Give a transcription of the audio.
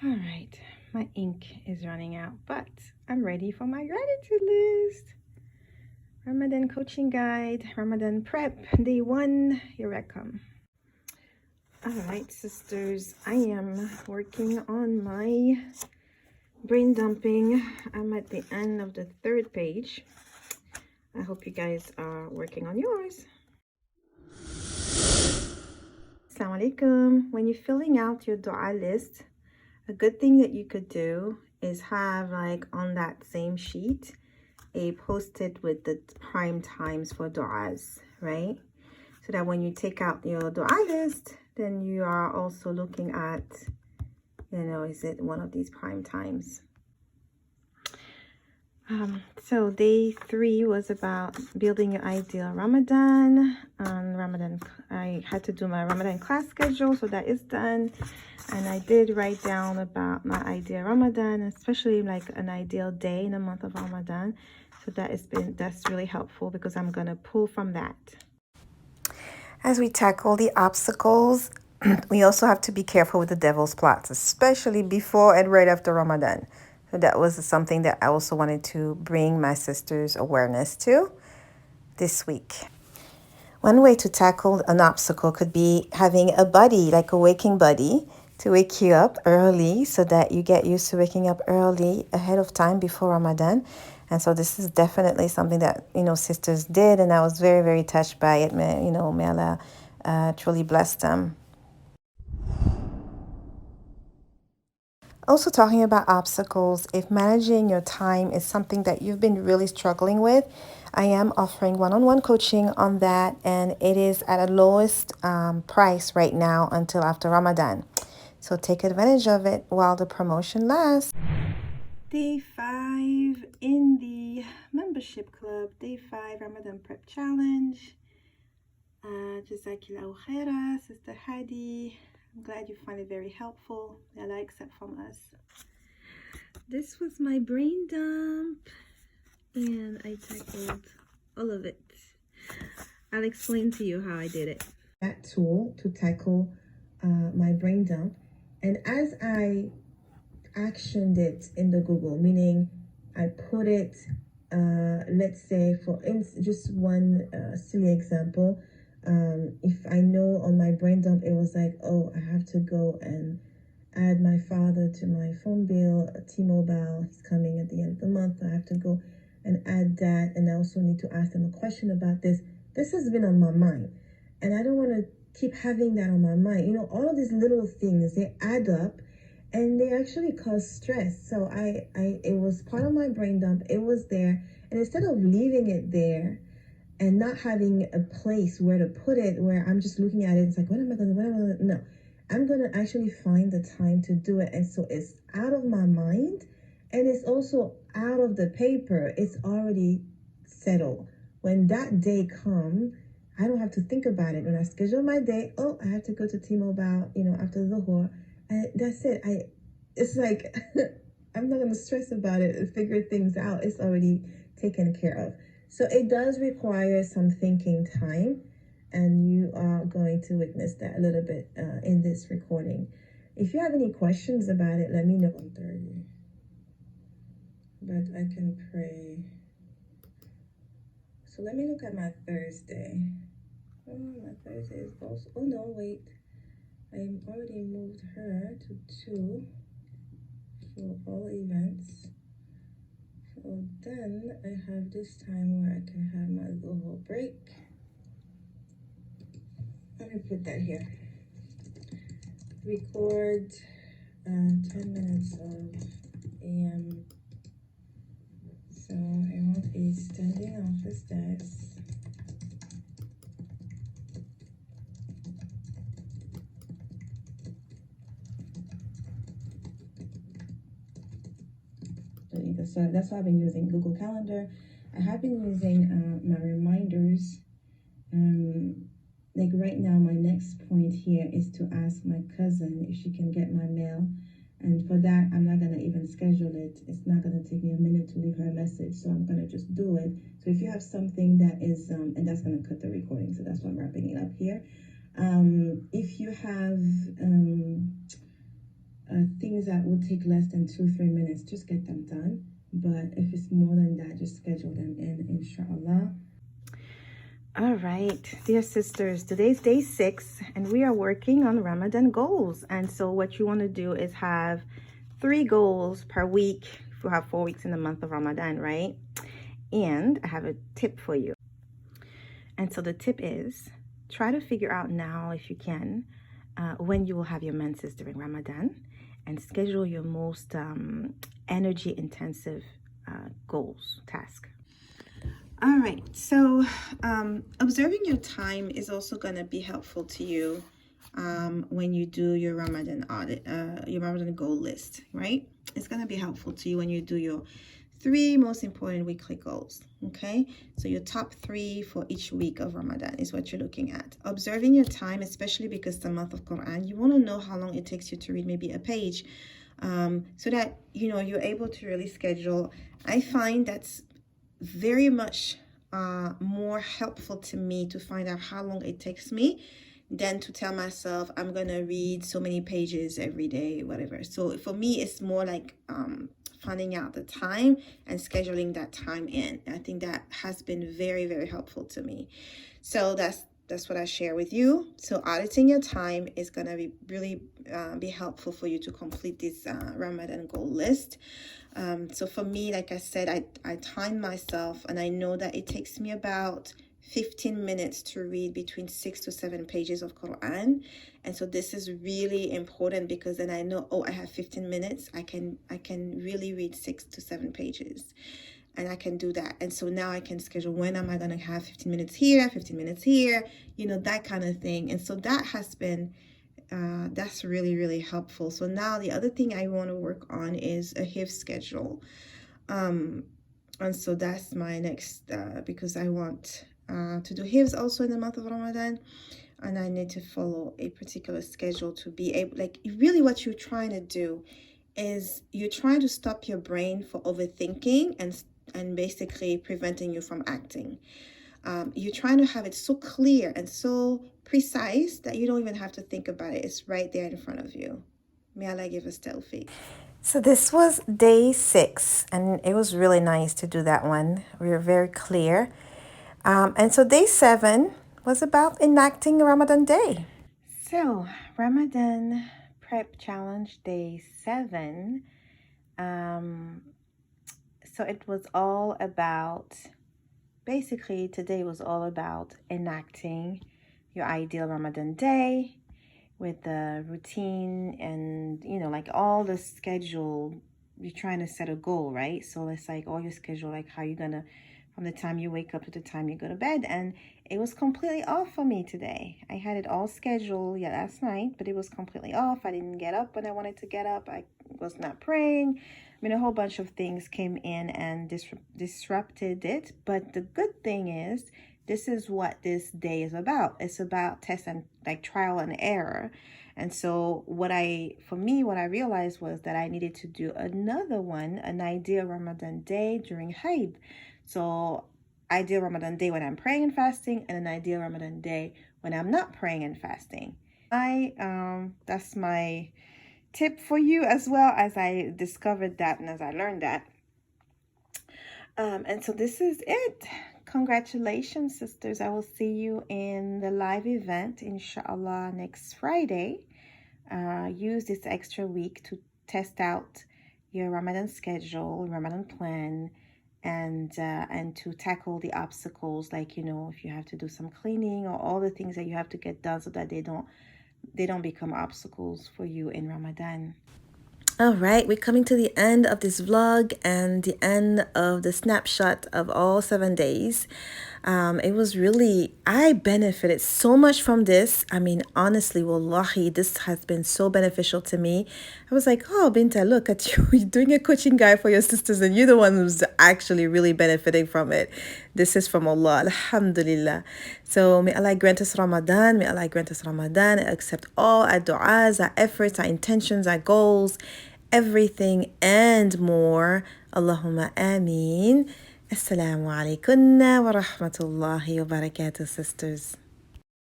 All right, my ink is running out, but I'm ready for my gratitude list. Ramadan coaching guide, Ramadan prep, day 1. Here I come. All right, sisters, I am working on my brain dumping. I'm at the end of the 3rd page. I hope you guys are working on yours. Assalamu alaikum. When you're filling out your dua list, a good thing that you could do is have, like, on that same sheet a post-it with the prime times for du'as, right? So that when you take out your dua list, then you are also looking at, is it one of these prime times? So day 3 was about building your ideal Ramadan. Ramadan, I had to do my Ramadan class schedule, so that is done. And I did write down about my ideal Ramadan, especially like an ideal day in the month of Ramadan. So that's really helpful because I'm gonna pull from that. As we tackle the obstacles, we also have to be careful with the devil's plots, especially before and right after Ramadan. So that was something that I also wanted to bring my sisters' awareness to this week. One way to tackle an obstacle could be having a buddy, like a waking buddy, to wake you up early so that you get used to waking up early ahead of time before Ramadan. And so this is definitely something that, sisters did, and I was very, very touched by it. May Allah truly bless them. Also, talking about obstacles, if managing your time is something that you've been really struggling with, I am offering one-on-one coaching on that, and it is at a lowest price right now until after Ramadan. So take advantage of it while the promotion lasts. Day 5 in the membership club, day 5 Ramadan Prep Challenge. Jazakillahu khaira, Sister Hadi. I'm glad you find it very helpful. Allah accept from us. This was my brain dump, and I tackled all of it. I'll explain to you how I did it. That tool to tackle my brain dump, and as I actioned it in the Google, meaning I put it, let's say for instance, just one silly example. If I know on my brain dump it was like, oh, I have to go and add my father to my phone bill, T-Mobile, he's coming at the end of the month, I have to go and add that, and I also need to ask them a question about this. This has been on my mind, and I don't want to keep having that on my mind. All of these little things, they add up, and they actually cause stress. So it was part of my brain dump. It was there, and instead of leaving it there and not having a place where to put it, where I'm just looking at it, it's like, what am I going to, no, I'm going to actually find the time to do it. And so it's out of my mind, and it's also out of the paper. It's already settled. When that day comes, I don't have to think about it. When I schedule my day, oh, I have to go to T-Mobile, after the Dhuhr. And that's it. It's like, I'm not going to stress about it and figure things out. It's already taken care of. So it does require some thinking time, and you are going to witness that a little bit in this recording. If you have any questions about it, let me know. 1:30. But I can pray. So let me look at my Thursday. Oh, my Thursday is also, oh no, wait. I already moved her to 2 for all events. So then I have this time where I can have my little break. Let me put that here. Record 10 minutes of AM. So I won't be standing off the steps. So that's why I've been using Google Calendar. I have been using my reminders. Like right now, my next point here is to ask my cousin if she can get my mail. And for that, I'm not going to even schedule it. It's not going to take me a minute to leave her a message. So I'm going to just do it. So if you have something that is, and that's going to cut the recording. So that's why I'm wrapping it up here. If you have things that will take less than 2-3 minutes, just get them done. But if it's more than that, just schedule them in, inshallah. All right, dear sisters, today's day 6 and we are working on Ramadan goals. And so what you want to do is have 3 goals per week if you have 4 weeks in the month of Ramadan, right? And I have a tip for you. And so the tip is, try to figure out now, if you can, when you will have your menses during Ramadan, and schedule your most energy intensive goals, task. All right, so observing your time is also going to be helpful to you when you do your Ramadan audit, your Ramadan goal list, right? It's going to be helpful to you when you do your 3 most important weekly goals, okay? So your top 3 for each week of Ramadan is what you're looking at. Observing your time, especially because it's the month of Qur'an, you want to know how long it takes you to read maybe a page, so that, you know, you're able to really schedule. I find that's very much more helpful to me to find out how long it takes me than to tell myself I'm gonna read so many pages every day, whatever. So for me, it's more like finding out the time and scheduling that time in. I think that has been very, very helpful to me. So that's what I share with you. So auditing your time is gonna be really be helpful for you to complete this Ramadan goal list. So for me, like I said, I time myself, and I know that it takes me about 15 minutes to read between 6 to 7 pages of Quran. And so this is really important, because then I know, oh, I have 15 minutes. I can really read 6 to 7 pages, and I can do that. And so now I can schedule, when am I going to have 15 minutes here, 15 minutes here, you know, that kind of thing. And so that has been that's really, really helpful. So now the other thing I want to work on is a HIF schedule. And so that's my next, because I want to do HIFs also in the month of Ramadan, and I need to follow a particular schedule to be able, like, really what you're trying to do is you're trying to stop your brain for overthinking and basically preventing you from acting. You're trying to have it so clear and so precise that you don't even have to think about it. It's right there in front of you. May Allah give us tawfiq. So this was day 6, and it was really nice to do that one. We were very clear. And so day 7 was about enacting Ramadan day. So Ramadan prep challenge day 7. So it was all about, basically today was all about enacting your ideal Ramadan day with the routine and, you know, like all the schedule. You're trying to set a goal, right? So it's like all your schedule, like how you're gonna, from the time you wake up to the time you go to bed. And it was completely off for me today. I had it all scheduled, yeah, last night, but it was completely off. I didn't get up when I wanted to get up. I was not praying. I mean, a whole bunch of things came in and disrupted it. But the good thing is, this is what this day is about. It's about test and like trial and error. And so what I realized was that I needed to do another one, an ideal Ramadan day during Haid. So ideal Ramadan day when I'm praying and fasting, and an ideal Ramadan day when I'm not praying and fasting. That's my tip for you, as well, as I discovered that and as I learned that. And so this is it. Congratulations, sisters. I will see you in the live event, inshallah, next Friday. Use this extra week to test out your Ramadan schedule, Ramadan plan, and to tackle the obstacles, like, you know, if you have to do some cleaning or all the things that you have to get done, so that they don't become obstacles for you in Ramadan. All right, we're coming to the end of this vlog and the end of the snapshot of all 7 days. It was really, I benefited so much from this. I mean, honestly, wallahi, this has been so beneficial to me. I was like, oh, Binta, look at you. You're doing a coaching guide for your sisters, and you're the one who's actually really benefiting from it. This is from Allah, alhamdulillah. So may Allah grant us Ramadan. May Allah grant us Ramadan. Accept all our du'as, our efforts, our intentions, our goals, everything and more. Allahumma ameen. Assalamu alaikum wa rahmatullahi wa barakatuh, sisters.